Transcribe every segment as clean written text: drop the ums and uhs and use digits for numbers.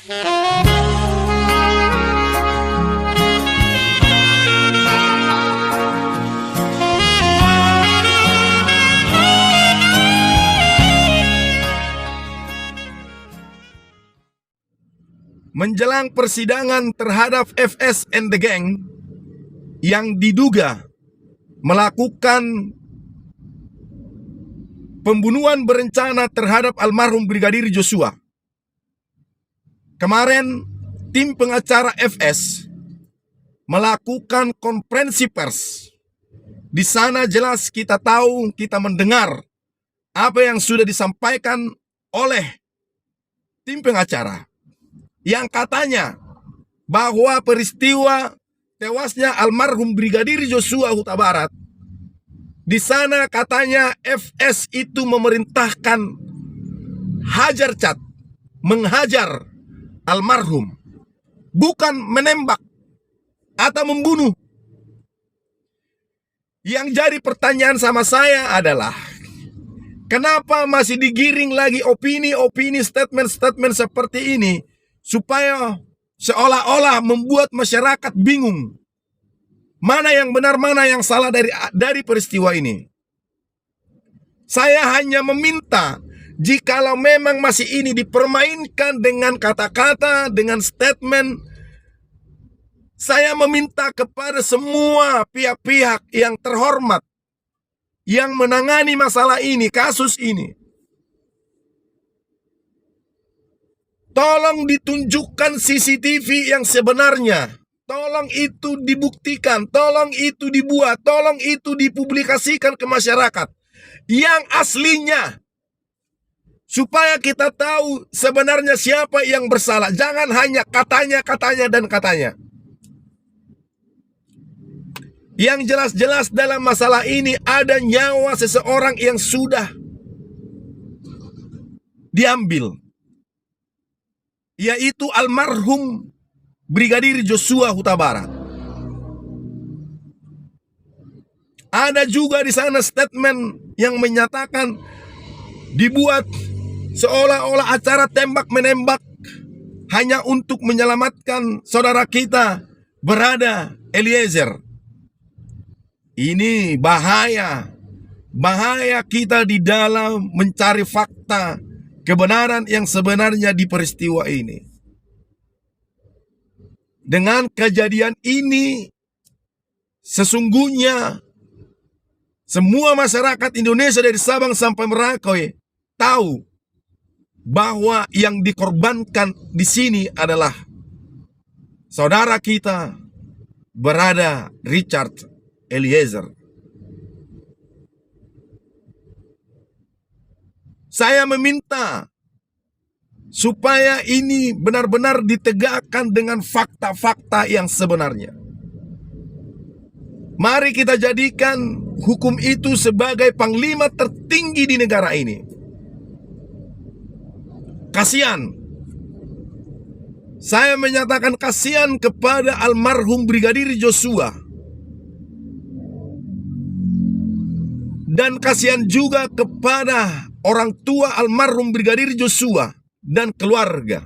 Menjelang persidangan terhadap FS and the Gang yang diduga melakukan pembunuhan berencana terhadap almarhum Brigadir Joshua. Kemarin tim pengacara FS melakukan konferensi pers. Di sana jelas kita tahu, kita mendengar apa yang sudah disampaikan oleh tim pengacara, yang katanya bahwa peristiwa tewasnya almarhum Brigadir Joshua Huta Barat, di sana katanya FS itu memerintahkan hajar cat, menghajar almarhum, bukan menembak atau membunuh. Yang jadi pertanyaan sama saya adalah, kenapa masih digiring lagi opini-opini, statement-statement seperti ini, supaya seolah-olah membuat masyarakat bingung mana yang benar, mana yang salah dari peristiwa ini. Saya hanya meminta, jikalau memang masih ini dipermainkan dengan kata-kata, dengan statement, saya meminta kepada semua pihak-pihak yang terhormat yang menangani masalah ini, kasus ini, tolong ditunjukkan CCTV yang sebenarnya. Tolong itu dibuktikan, tolong itu dibuat, tolong itu dipublikasikan ke masyarakat yang aslinya, supaya kita tahu sebenarnya siapa yang bersalah. Jangan hanya katanya dan katanya. Yang jelas-jelas dalam masalah ini ada nyawa seseorang yang sudah diambil, yaitu almarhum Brigadir Joshua Huta Barat. Ada juga di sana statement yang menyatakan dibuat seolah-olah acara tembak-menembak hanya untuk menyelamatkan saudara kita Berada Eliezer. Ini bahaya. Bahaya kita di dalam mencari fakta kebenaran yang sebenarnya di peristiwa ini. Dengan kejadian ini, sesungguhnya semua masyarakat Indonesia dari Sabang sampai Merauke tahu bahwa yang dikorbankan di sini adalah saudara kita Berada Richard Eliezer. Saya meminta supaya ini benar-benar ditegakkan dengan fakta-fakta yang sebenarnya. Mari kita jadikan hukum itu sebagai panglima tertinggi di negara ini. Kasihan. Saya menyatakan kasihan kepada almarhum Brigadir Joshua. Dan kasihan juga kepada orang tua almarhum Brigadir Joshua dan keluarga.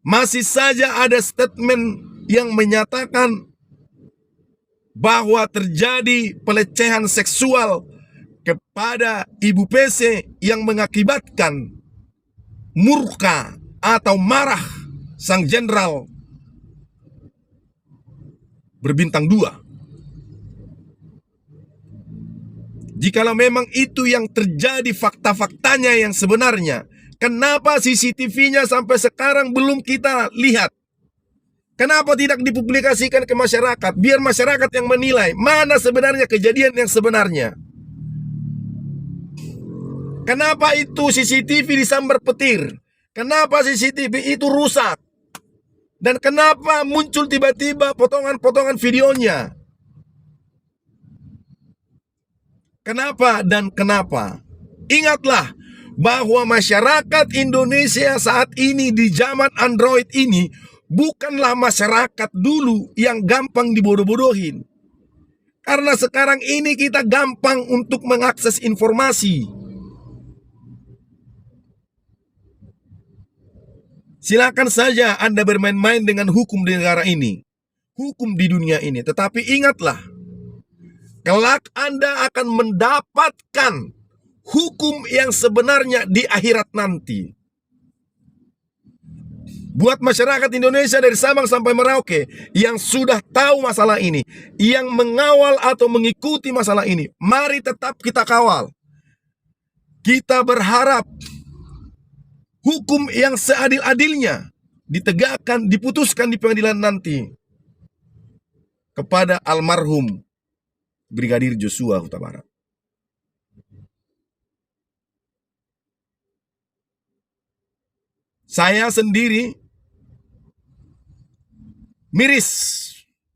Masih saja ada statement yang menyatakan bahwa terjadi pelecehan seksual kepada Ibu PC yang mengakibatkan murka atau marah sang jenderal berbintang 2. Jikalau memang itu yang terjadi fakta-faktanya yang sebenarnya, kenapa CCTV-nya sampai sekarang belum kita lihat? Kenapa tidak dipublikasikan ke masyarakat? Biar masyarakat yang menilai mana sebenarnya kejadian yang sebenarnya. Kenapa itu CCTV disambar petir? Kenapa CCTV itu rusak? Dan kenapa muncul tiba-tiba potongan-potongan videonya? Kenapa dan kenapa? Ingatlah bahwa masyarakat Indonesia saat ini di zaman Android ini bukanlah masyarakat dulu yang gampang dibodoh-bodohin. Karena sekarang ini kita gampang untuk mengakses informasi. Silakan saja Anda bermain-main dengan hukum di negara ini, hukum di dunia ini. Tetapi ingatlah, kelak Anda akan mendapatkan hukum yang sebenarnya di akhirat nanti. Buat masyarakat Indonesia dari Sabang sampai Merauke yang sudah tahu masalah ini, yang mengawal atau mengikuti masalah ini, mari tetap kita kawal. Kita berharap hukum yang seadil-adilnya ditegakkan, diputuskan di pengadilan nanti kepada almarhum Brigadir Joshua Huta Barat. Saya sendiri miris.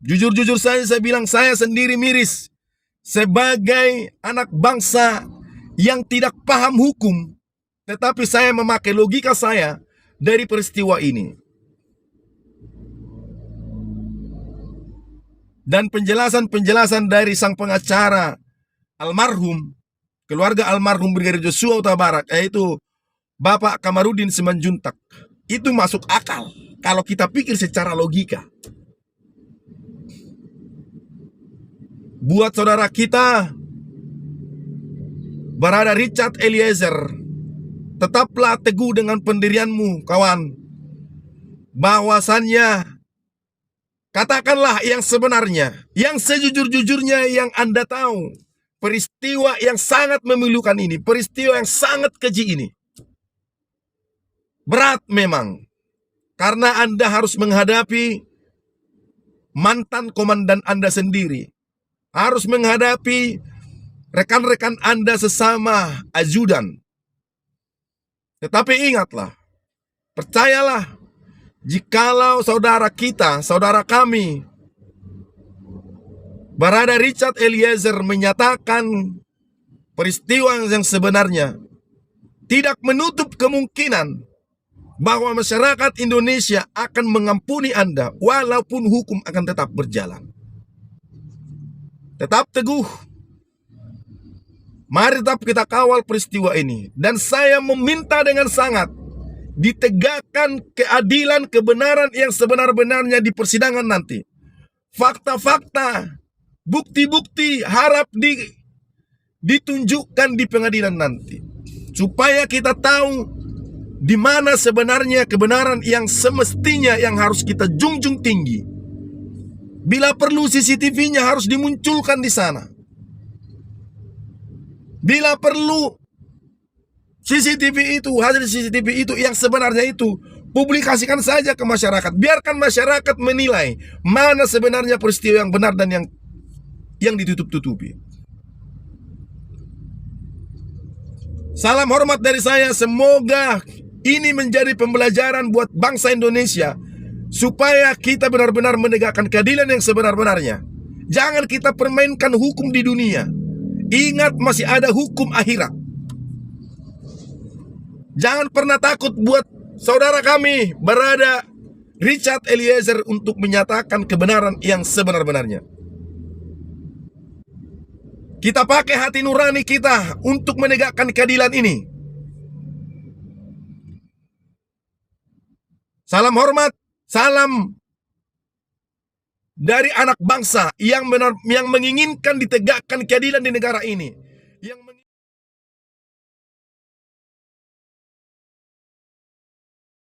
Jujur-jujur saya bilang, saya sendiri miris sebagai anak bangsa yang tidak paham hukum. Tetapi saya memakai logika saya dari peristiwa ini. Dan penjelasan-penjelasan dari sang pengacara almarhum, keluarga almarhum Brigadir Joshua Huta Barat, yaitu Bapak Kamarudin Simanjuntak, itu masuk akal kalau kita pikir secara logika. Buat saudara kita, Barada Richard Eliezer, tetaplah teguh dengan pendirianmu, kawan. Bahwasannya, katakanlah yang sebenarnya, yang sejujur-jujurnya yang Anda tahu. Peristiwa yang sangat memilukan ini, peristiwa yang sangat keji ini. Berat memang, karena Anda harus menghadapi mantan komandan Anda sendiri. Harus menghadapi rekan-rekan Anda sesama ajudan. Tetapi ingatlah, percayalah, jikalau saudara kita, saudara kami, Barada Richard Eliezer menyatakan peristiwa yang sebenarnya, tidak menutup kemungkinan bahwa masyarakat Indonesia akan mengampuni Anda walaupun hukum akan tetap berjalan. Tetap teguh. Mari tetap kita kawal peristiwa ini. Dan saya meminta dengan sangat ditegakkan keadilan, kebenaran yang sebenar-benarnya di persidangan nanti. Fakta-fakta, bukti-bukti harap ditunjukkan di pengadilan nanti. Supaya kita tahu di mana sebenarnya kebenaran yang semestinya yang harus kita junjung tinggi. Bila perlu CCTV-nya harus dimunculkan di sana. Bila perlu CCTV itu, hasil CCTV itu yang sebenarnya itu, publikasikan saja ke masyarakat. Biarkan masyarakat menilai mana sebenarnya peristiwa yang benar dan yang ditutup-tutupi. Salam hormat dari saya, semoga ini menjadi pembelajaran buat bangsa Indonesia, supaya kita benar-benar menegakkan keadilan yang sebenar-benarnya. Jangan kita permainkan hukum di dunia. Ingat, masih ada hukum akhirat. Jangan pernah takut buat saudara kami, Barada Richard Eliezer, untuk menyatakan kebenaran yang sebenar-benarnya. Kita pakai hati nurani kita untuk menegakkan keadilan ini. Salam hormat, salam dari anak bangsa yang menginginkan ditegakkan keadilan di negara ini. Yang